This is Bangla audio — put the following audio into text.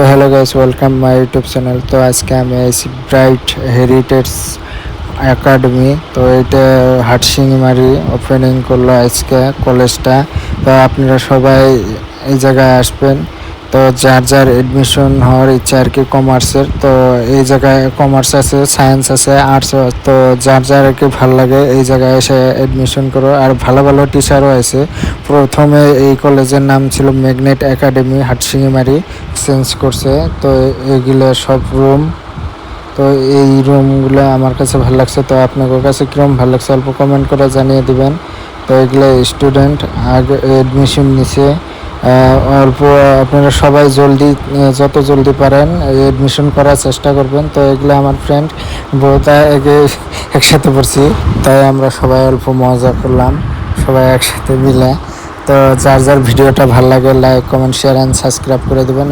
তো hello guys, welcome my YouTube channel. তো আজকে আমি আইছি ব্রাইট হেরিটেজ একাডেমি। তো এটা হাটশিঙিমারি ওপেনিং করলো আজকে কলেজটা। তো আপনারা সবাই এই জায়গায় আসবেন। তো যার যার এডমিশন হওয়ার ইচ্ছা আর কি কমার্সের, তো এই জায়গায় কমার্স আছে, সায়েন্স আছে, আর্টস। তো যার যার আর কি ভালো লাগে এই জায়গায় এসে এডমিশন করো। আর ভালো ভালো টিচারও আছে। প্রথমে এই কলেজের নাম ছিল ম্যাগনেট একাডেমি, হাটশিঙিমারি, চেঞ্জ করছে। তো এগুলো সব রুম। তো এই রুমগুলো আমার কাছে ভালো লাগছে। তো আপনাদের কাছে কীরকম ভালো লাগছে অল্প কমেন্ট করে জানিয়ে দিবেন। তো এগুলো স্টুডেন্ট আগে এডমিশন নিছে অল্প। আপনারা সবাই যত জলদি পারেন এডমিশন করার চেষ্টা করবেন। তো এগুলো আমার ফ্রেন্ড বহুতা আগে একসাথে পড়ছি, তাই আমরা সবাই অল্প মজা করলাম সবাই একসাথে মিলে। তো যার যার ভিডিওটা ভালো লাগে like, comment, share and subscribe করে দেবেন।